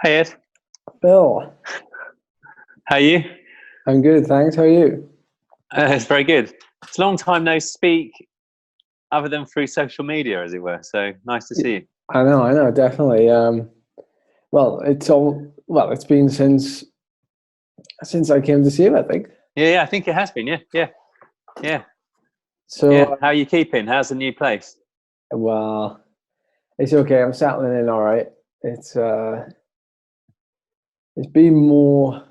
Hey Ed, Bill, how are you? I'm good, thanks. How are you? It's very good. It's a long time no speak, other than through social media, as it were. So nice to Y- see you. I know, definitely. It's been since I came to see you, I think. Yeah, I think it has been. Yeah, So, yeah. How are you keeping? How's the new place? well, it's okay. I'm settling in all right. It's been more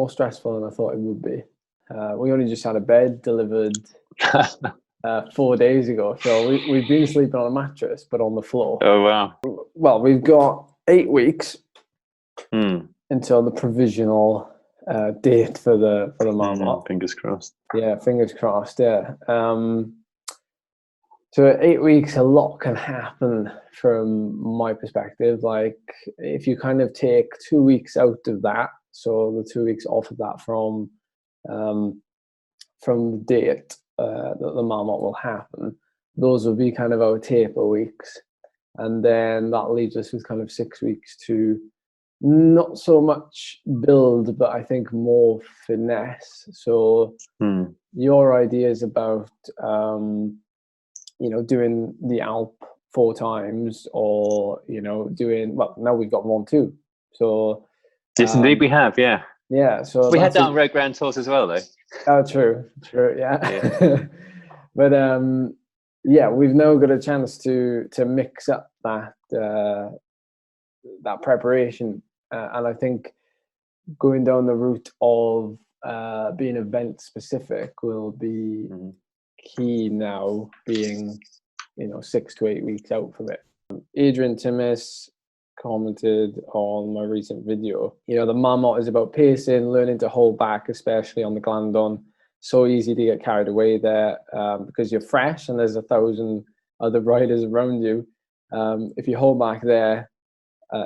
stressful than I thought it would be. We only just had a bed delivered 4 days ago, so we've been sleeping on a mattress, but on the floor. Oh wow. Well, we've got 8 weeks Hmm. until the provisional date for the Marmotte. Fingers crossed. Yeah, fingers crossed. Yeah. So 8 weeks, a lot can happen from my perspective. Like if you kind of take 2 weeks out of that, so the 2 weeks off of that um, from the date that the Marmotte will happen, those will be kind of our taper weeks, and then that leaves us with kind of 6 weeks to not so much build, but I think more finesse. So Hmm. your ideas about doing the Alp 4 times, or doing, well, now we've got one too. So Yes, indeed, um, we have. Yeah, yeah, so we had that's that a on Road Grand Tours as well, though. oh, true, Yeah. yeah. But yeah, we've now got a chance to mix up that preparation, and I think going down the route of being event specific will be Mhm. key now, being 6 to 8 weeks out from it. Adrian Timmis commented on my recent video. The Marmotte is about pacing, learning to hold back, especially on the Glandon. So easy to get carried away there because you're fresh and there's 1,000 other riders around you. If you hold back there,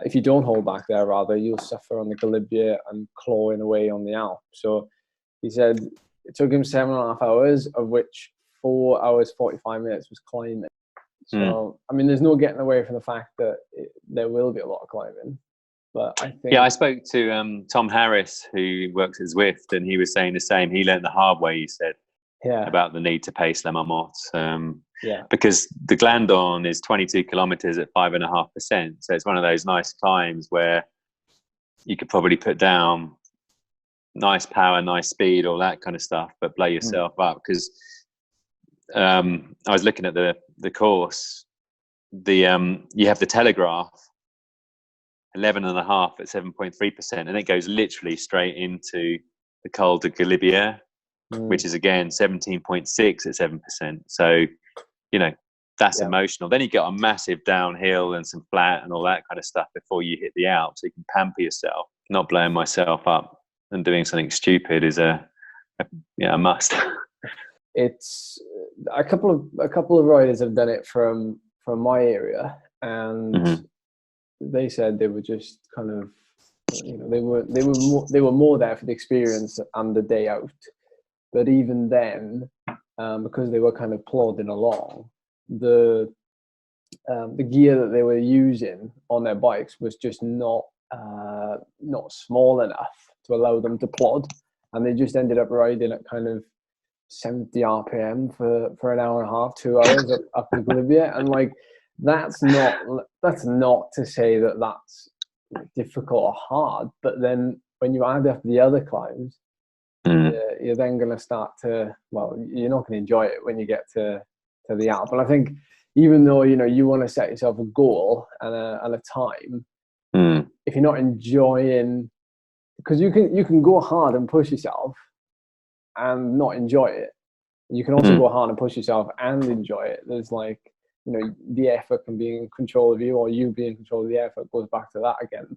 if you don't hold back there, rather, you'll suffer on the Galibier and clawing away on the Alp. So he said it took him 7.5 hours, of which 4 hours 45 minutes was climbing. Hmm. So I mean, there's no getting away from the fact that there will be a lot of climbing. But I Yeah, think, I spoke to Tom Harris, who works at Zwift, and he was saying the same. He learned the hard way, he said, yeah, about the need to pace La Marmotte, yeah, because the Glandon is 22 kilometers at 5.5%. So it's one of those nice climbs where you could probably put down nice power, nice speed, all that kind of stuff, but blow mm, yourself up. Because I was looking at the course. You have the Telegraph, 11.5 at 7.3%, and it goes literally straight into the Col de Galibier, which mm, is again 17.6 at 7%. So, you know, that's yeah. emotional. Then you get a massive downhill and some flat and all that kind of stuff before you hit the Alps. So you can pamper yourself. Not blowing myself up and doing something stupid is a must. It's a couple of riders have done it from my area, and Mm-hmm. they said they were just kind of, they were more there for the experience and the day out. But even then, because they were kind of plodding along, the gear that they were using on their bikes was just not small enough to allow them to plod, and they just ended up riding at kind of 70 RPM for an hour and a half, 2 hours up the Galibier. And like, that's not to say that that's difficult or hard, but then when you add up the other climbs, Mm. you're then going to start to, well, you're not going to enjoy it when you get to the Alp. And I think, even though you want to set yourself a goal and a time, Mm. if you're not enjoying, because you can go hard and push yourself and not enjoy it. You can also Mm. go hard and push yourself and enjoy it. There's like, the effort can be in control of you, or you be in control of the effort. Goes back to that again.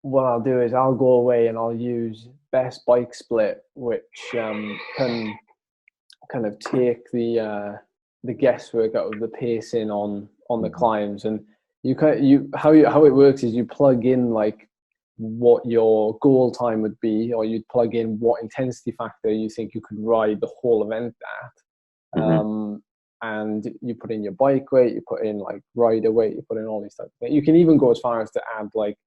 What I'll do is I'll go away and I'll use Best Bike Split, which can kind of take the guesswork out of the pacing on the climbs. And how it works is you plug in like what your goal time would be, or you'd plug in what intensity factor you think you could ride the whole event at. Mm-hmm. And you put in your bike weight, you put in like rider weight, you put in all these types of things. You can even go as far as to add like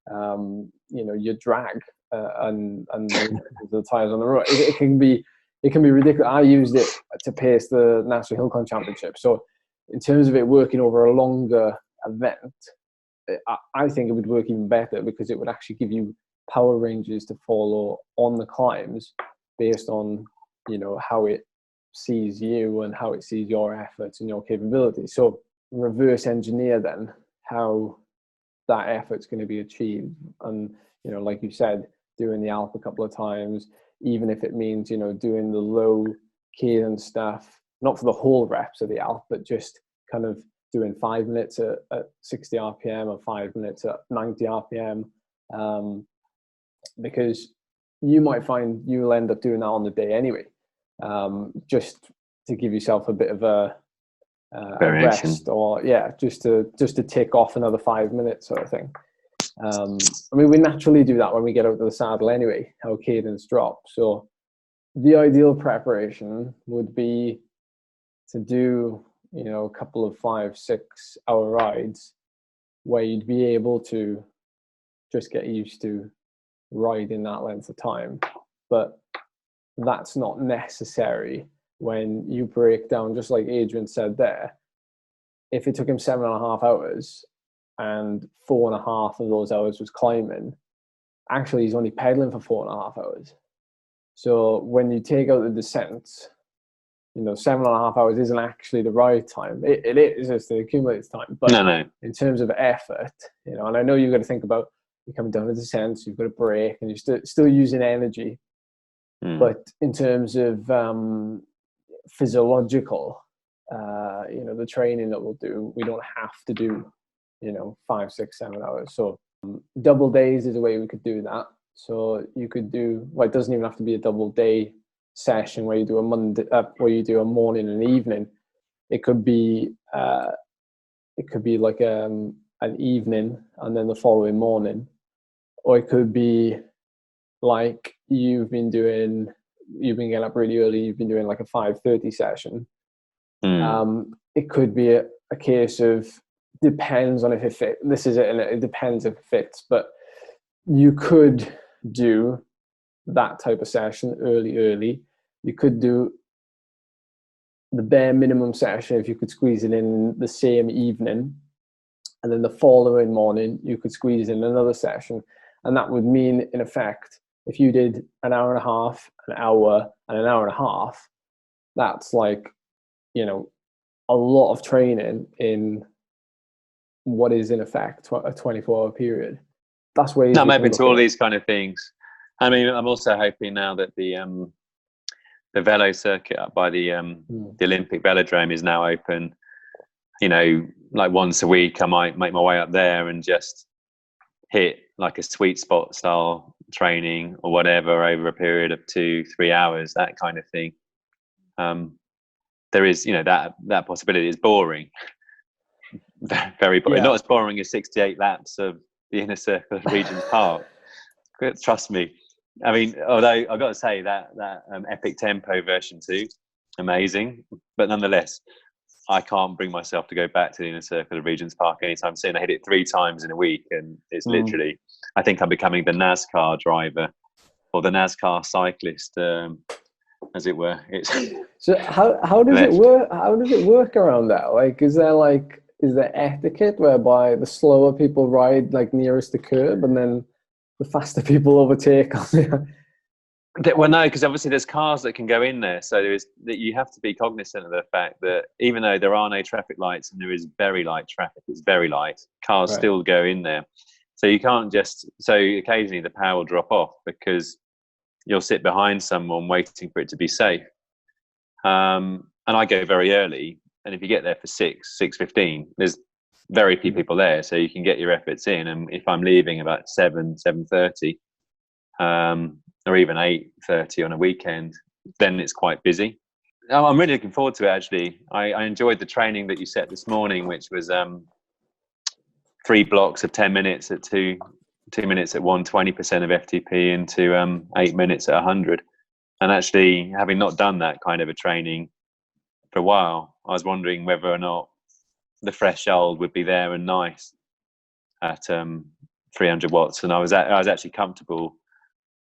your drag and the tires on the road. It can be ridiculous. I used it to pace the National Hill Climb Championship. So in terms of it working over a longer event, I think it would work even better, because it would actually give you power ranges to follow on the climbs based on, how it sees you and how it sees your efforts and your capabilities. So reverse engineer then how that effort's going to be achieved. And, like you said, doing the Alp a couple of times, even if it means, doing the low cadence stuff, not for the whole reps of the Alp, but just kind of doing 5 minutes at 60 RPM or 5 minutes at 90 RPM. Because you might find you'll end up doing that on the day anyway, just to give yourself a bit of a rest, or just to tick off another 5 minutes sort of thing. We naturally do that when we get out of the saddle anyway, our cadence drops. So the ideal preparation would be to do, a couple of 5-6 hour rides where you'd be able to just get used to riding that length of time. But that's not necessary when you break down, just like Adrian said there. If it took him 7.5 hours and 4.5 of those hours was climbing, actually he's only pedaling for 4.5 hours. So when you take out the descents, 7.5 hours isn't actually the ride time. It is just the accumulated time. But no. In terms of effort, and I know you've got to think about, you're coming down the descents, you've got to brake, and you're still using energy. But in terms of physiological, the training that we'll do, we don't have to do, 5, 6, 7 hours. So double days is a way we could do that. So you could do, it doesn't even have to be a double day session where you do a morning and evening. It could be like an evening and then the following morning, or it could be like you've been getting up really early, you've been doing like a 5:30 session. It could be a case of, depends on if it fits. This is it, and it depends if it fits. But you could do that type of session early. You could do the bare minimum session if you could squeeze it in the same evening, and then the following morning you could squeeze in another session. And that would mean, in effect, if you did an hour and a half, an hour, and an hour and a half, that's like, a lot of training in what is in effect a 24-hour period. That's where I'm open to all these kind of things. I'm also hoping now that the velo circuit up by the Olympic Velodrome is now open. Like once a week, I might make my way up there and just hit like a sweet spot style training or whatever over a period of 2-3 hours, that kind of thing. There is, that possibility. Is boring, very boring. Not as boring as 68 laps of the inner circle of Regent's Park. Trust me. Although I've got to say that Epic Tempo version 2, amazing, but nonetheless, I can't bring myself to go back to the inner circle of Regent's Park anytime soon. I hit it 3 times in a week, and it's literally, I think I'm becoming the NASCAR driver or the NASCAR cyclist, as it were. So how does it work? How does it work around that? Like, is there etiquette whereby the slower people ride like nearest the curb, and then the faster people overtake on the... Well, no, because obviously there's cars that can go in there, so you have to be cognizant of the fact that even though there are no traffic lights and there is very light traffic, it's very light, cars still go in there. So you can't so occasionally the power will drop off because you'll sit behind someone waiting for it to be safe. And I go very early, and if you get there for 6:15, there's very few people there, so you can get your efforts in. And if I'm leaving about 7:30, or even 8:30 on a weekend, then it's quite busy. I'm really looking forward to it, actually. I enjoyed the training that you set this morning, which was 3 blocks of 10 minutes at 2 minutes at 120% of FTP into 8 minutes at 100. And actually, having not done that kind of a training for a while, I was wondering whether or not the threshold would be there and nice at 300 watts, and I was actually comfortable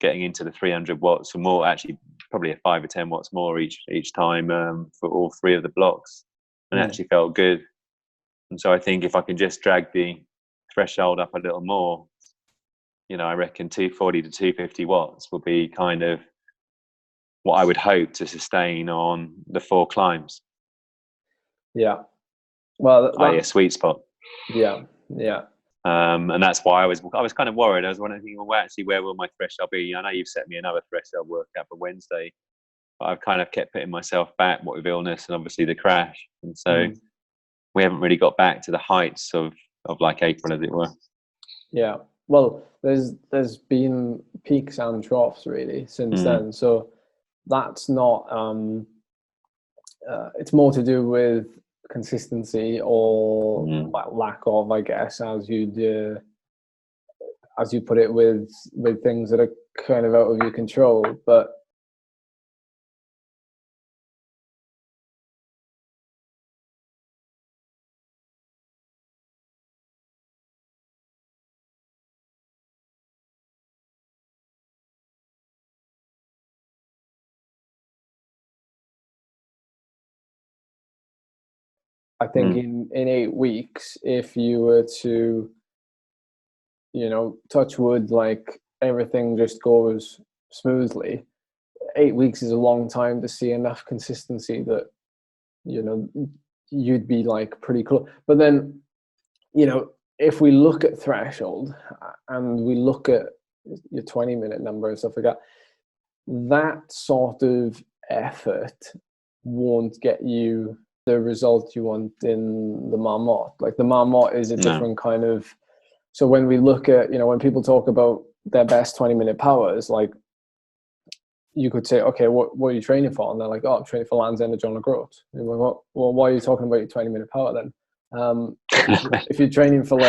getting into the 300 watts or more, actually probably a 5 or 10 watts more each time for all three of the blocks, and actually felt good. And so I think if I can just drag the threshold up a little more, I reckon 240 to 250 watts will be kind of what I would hope to sustain on the 4 climbs. Yeah. Well, i.e. a sweet spot. Yeah. And that's why I was kind of worried. I was wondering, well, actually, where will my threshold be? I know you've set me another threshold workout for Wednesday, but I've kind of kept putting myself back, what with illness and obviously the crash. And so we haven't really got back to the heights of like April, as it were. Yeah. Well, there's been peaks and troughs really since then. So that's not, it's more to do with consistency or lack of, I guess, as you put it, with things that are kind of out of your control. But I think in 8 weeks, if you were to, touch wood, like everything just goes smoothly, 8 weeks is a long time to see enough consistency that, you'd be like pretty close. But then, if we look at threshold and we look at your 20-minute number and stuff like that, that sort of effort won't get you the result you want in the Marmotte. Like the Marmotte is a different kind of. So when we look at, when people talk about their best 20-minute powers, like you could say, okay, what are you training for? And they're like, oh, I'm training for Land's End or John O'Groats. Well, why are you talking about your 20-minute power then? If you're training for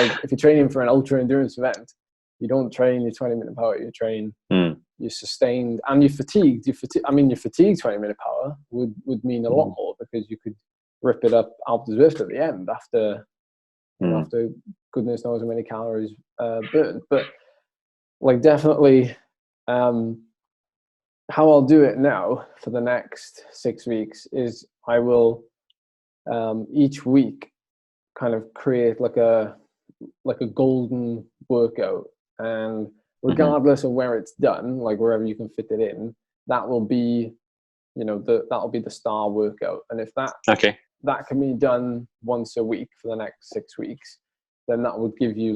an ultra endurance event, you don't train your 20-minute power. You train your sustained and your fatigued. Your fatigued 20-minute power would mean a lot more, because you could rip it up Alpe d'Huez at the end after goodness knows how many calories burned. But like definitely, how I'll do it now for the next 6 weeks is I will each week kind of create like a golden workout, and regardless of where it's done, like wherever you can fit it in, that will be that'll be the star workout. And if that can be done once a week for the next 6 weeks, then that would give you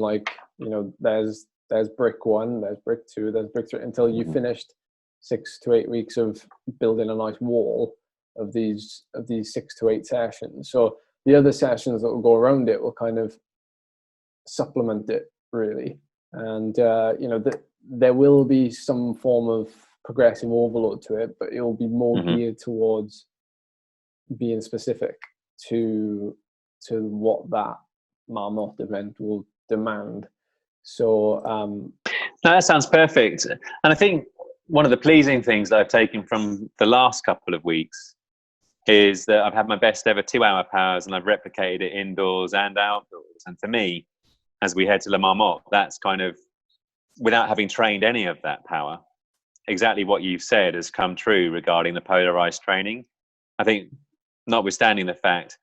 there's brick 1, there's brick 2, there's brick 3, until you finished 6 to 8 weeks of building a nice wall of these 6 to 8 sessions. So the other sessions that will go around it will kind of supplement it really. And there will be some form of progressive overload to it, but it will be more geared towards being specific to what that Marmotte event will demand. So no, that sounds perfect. And I think one of the pleasing things that I've taken from the last couple of weeks is that I've had my best ever 2-hour powers, and I've replicated it indoors and outdoors. And for me, as we head to La Marmotte, that's kind of, without having trained any of that power, exactly what you've said has come true regarding the polarized training. I think, notwithstanding the fact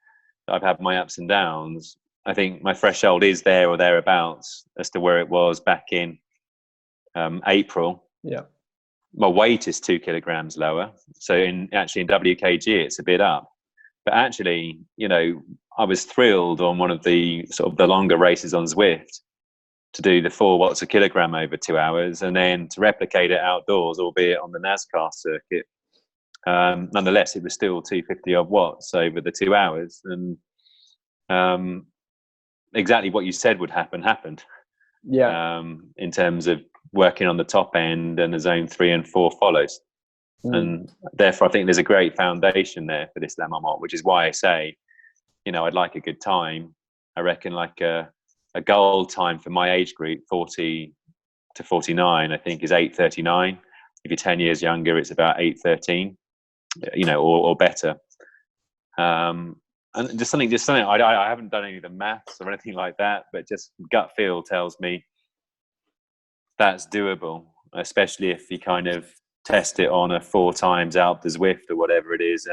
that I've had my ups and downs, I think my threshold is there or thereabouts as to where it was back in April. Yeah. My weight is 2 kilograms lower. So in WKG, it's a bit up. But actually, I was thrilled on one of the sort of the longer races on Zwift to do the 4 watts a kilogram over 2 hours, and then to replicate it outdoors, albeit on the NASCAR circuit. Nonetheless, it was still 250 odd watts over the 2 hours. And exactly what you said would happen happened. Yeah. In terms of working on the top end, and the zone 3 and 4 follows. And therefore I think there's a great foundation there for this La Marmotte, which is why I say, I'd like a good time. I reckon like a goal time for my age group, 40 to 49, I think is 8:39. If you're 10 years younger, it's about 8:13, or better. And just something I haven't done any of the maths or anything like that, but just gut feel tells me that's doable, especially if you kind of test it on a 4 times Alpe d'Huez Zwift or whatever it is.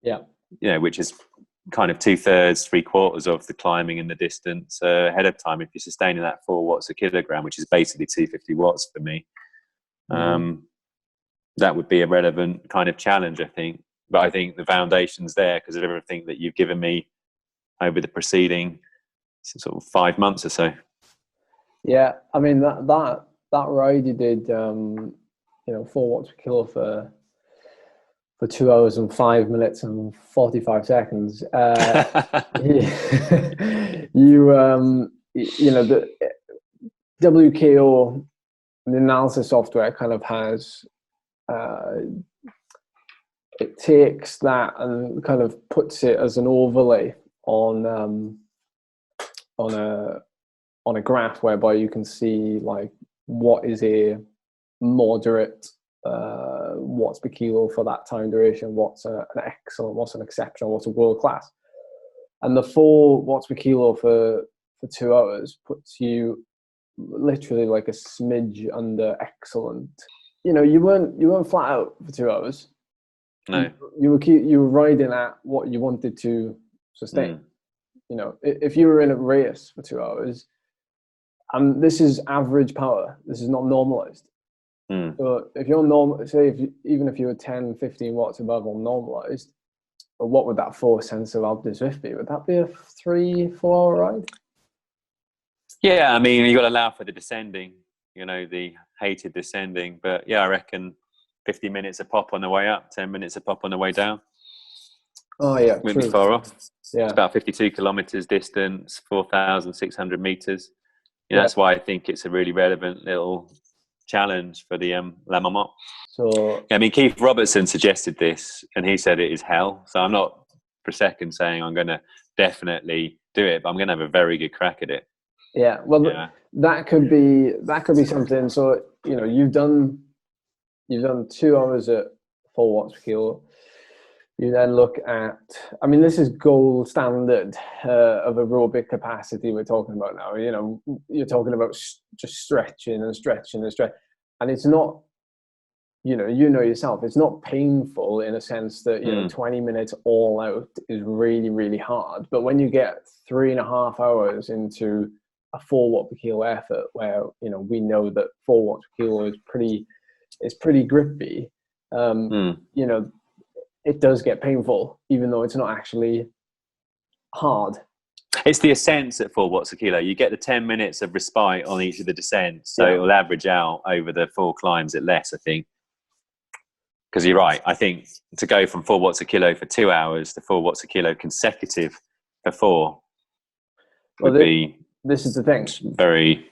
Yeah. You know, which is kind of 2/3, 3/4 of the climbing and the distance ahead of time. If you're sustaining that 4 watts a kilogram, which is basically 250 watts for me, that would be a relevant kind of challenge, I think. But I think the foundation's there because of everything that you've given me over the preceding sort of 5 months or so. Yeah, I mean that ride you did, 4 watts per kilo for 2 hours and 5 minutes and 45 seconds. The WKO, the analysis software kind of has, it takes that and kind of puts it as an overlay on a graph whereby you can see like what is a moderate watts per kilo for that time duration, what's an excellent, what's an exceptional, what's a world class. And the 4 watts per kilo for 2 hours puts you literally like a smidge under excellent. You weren't flat out for 2 hours. No, you were riding at what you wanted to sustain. If you were in a race for 2 hours, and this is average power, this is not normalized. So if you're normal, say even if you were 10, 15 watts above or normalized, what would that 4 cents of Alpe d'Huez Zwift be? Would that be a 3-4 hour ride? Yeah, I mean, you got to allow for the descending, the hated descending. But yeah, I reckon 50 minutes a pop on the way up, 10 minutes a pop on the way down. Oh yeah, wouldn't be far off. Yeah, it's about 52 kilometers distance, 4,600 meters. That's why I think it's a really relevant little challenge for the La Marmotte. So I mean, Keith Robertson suggested this, and he said it is hell. So I'm not for a second saying I'm going to definitely do it, but I'm going to have a very good crack at it. Yeah, well, that could be something. So you've done 2 hours at 4 watts per kilo. You then look at, I mean, this is gold standard of aerobic capacity we're talking about now. You're talking about just stretching, and it's not, yourself, it's not painful in a sense that 20 minutes all out is really, really hard. But when you get 3.5 hours into a 4 watt per kilo effort, where we know that 4 watts per kilo is pretty grippy, it does get painful, even though it's not actually hard. It's the ascents at 4 watts a kilo. You get the 10 minutes of respite on each of the descents, so it'll average out over the 4 climbs at less, I think. Because you're right, I think to go from 4 watts a kilo for 2 hours to 4 watts a kilo consecutive for 4 would be. This is the thing. Very.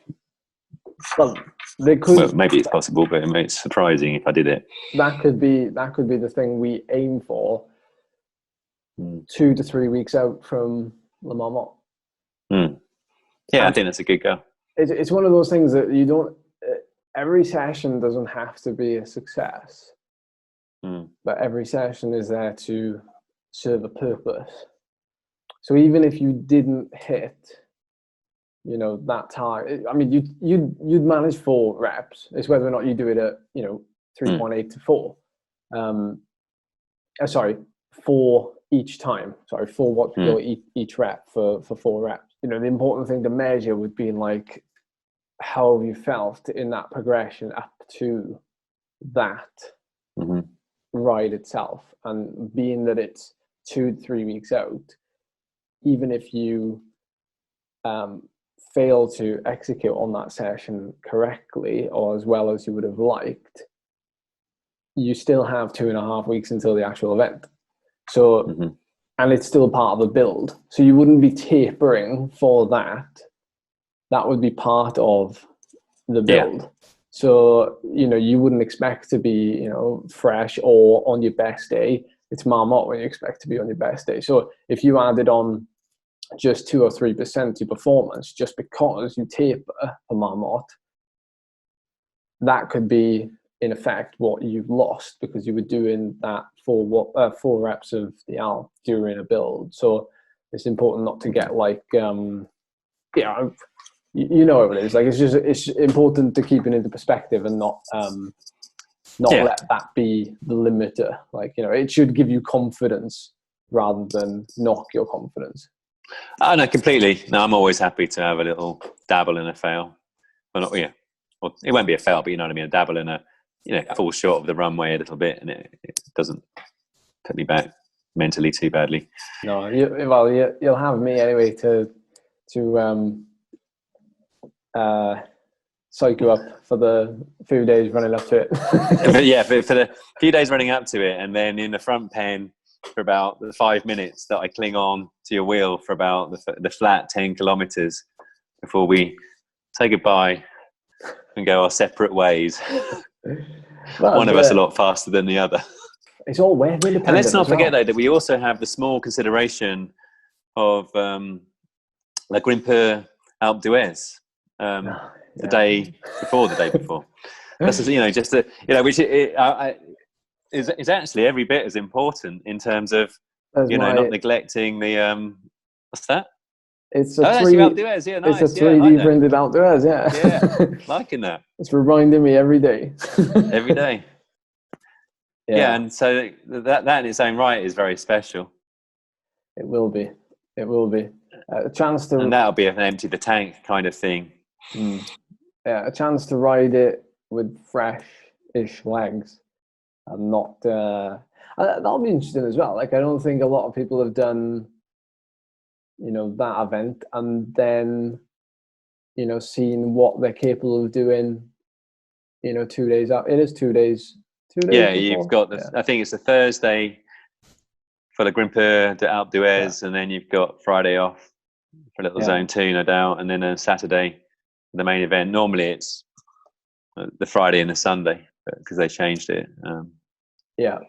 Well, maybe it's possible, but it's surprising if I did it. That could be the thing we aim for 2 to 3 weeks out from La Marmotte. Yeah, I think that's a good goal. It's one of those things that you don't. Every session doesn't have to be a success, but every session is there to serve a purpose. So even if you didn't hit, that target, I mean, you'd manage 4 reps. It's whether or not you do it at 3.8 to 4. 4 each time. 4 watts per kilo each rep for 4 reps. The important thing to measure would be like, how have you felt in that progression up to that ride itself? And being that it's 2 to 3 weeks out, even if you fail to execute on that session correctly or as well as you would have liked, you still have 2.5 weeks until the actual event. So, and it's still part of the build. So you wouldn't be tapering for that. That would be part of the build. Yeah. So, you wouldn't expect to be, fresh or on your best day. It's Marmotte when you expect to be on your best day. So if you added on just 2 or 3% to performance just because you taper a Marmotte, that could be in effect what you've lost because you were doing that 4 reps of the Alpe during a build. So it's important not to get like you know what it is. Like, it's important to keep it into perspective and not let that be the limiter. Like, you know, it should give you confidence rather than knock your confidence. Oh, no, completely. No, I'm always happy to have a little dabble in a fail. Well, not, yeah, well, it won't be a fail, but you know what I mean. A dabble in a, you know, fall short of the runway a little bit, and it doesn't put me back mentally too badly. No, you'll have me anyway to psych you up for the few days running up to it. But yeah, for the few days running up to it, and then in the front pen for about the 5 minutes that I cling on to your wheel for about the flat 10 kilometers before we say goodbye and go our separate ways. One of us a lot faster than the other. It's all weather independent. And let's not forget though that we also have the small consideration of La Grimpeur Alpe d'Huez the day before. That's just, you know, just a, you know, which is actually every bit as important in terms of not neglecting the what's that? It's a 3D d'Huez, yeah, nice. It's a 3D printed Alpe d'Huez, yeah, liking that. It's reminding me every day. Every day. Yeah, and so that in its own right is very special. It will be. A chance to, and that'll be an empty the tank kind of thing. Yeah, a chance to ride it with fresh-ish legs, and not. That'll be interesting as well. Like, I don't think a lot of people have done, you know, that event and then, you know, seen what they're capable of doing. You know, 2 days out. It is 2 days. 2 days. Yeah, before. you've got. I think it's a Thursday for La Grimpeur de Alpe d'Huez, and then you've got Friday off for a little zone 2, no doubt, and then a Saturday, the main event. Normally it's the Friday and the Sunday because they changed it. Yeah,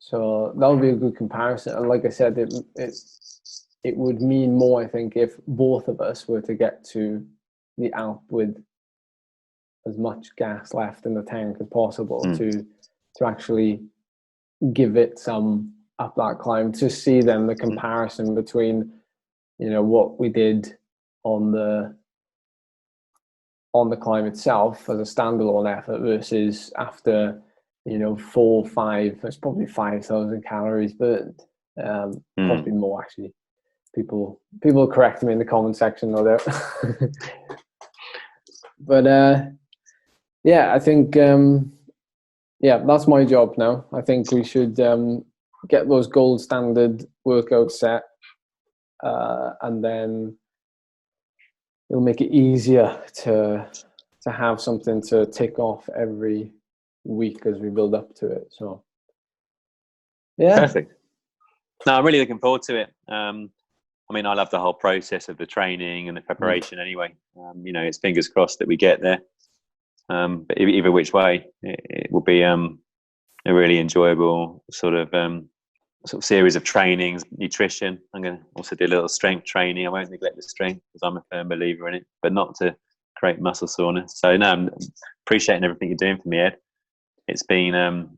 so that would be a good comparison. And like I said, it would mean more, I think, if both of us were to get to the Alp with as much gas left in the tank as possible to actually give it some up that climb, to see then the comparison between, you know, what we did on the climb itself as a standalone effort versus after, you know, 4 or 5, it's probably 5,000 calories burned, possibly more actually. People correct me in the comment section, no doubt. But yeah, I think that's my job now. I think we should get those gold standard workouts set, and then it'll make it easier to have something to tick off every week as we build up to it. So yeah, perfect. No, I'm really looking forward to it. I mean, I love the whole process of the training and the preparation anyway. You know, it's fingers crossed that we get there. But either which way, it will be a really enjoyable sort of series of trainings, nutrition. I'm going to also do a little strength training. I won't neglect the strength because I'm a firm believer in it, but not to create muscle soreness. So no, I'm appreciating everything you're doing for me, Ed. It's been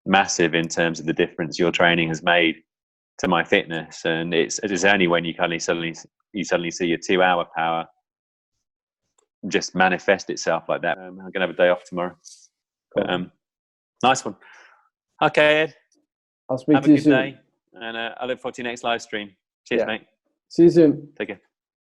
massive in terms of the difference your training has made to my fitness, and it's only when you kind of suddenly see your 2 hour power just manifest itself like that. I'm gonna have a day off tomorrow. Cool. But, nice one. Okay, Ed. I'll speak to you soon. Have a good day, and I look forward to your next live stream. Cheers, mate. See you soon. Take care.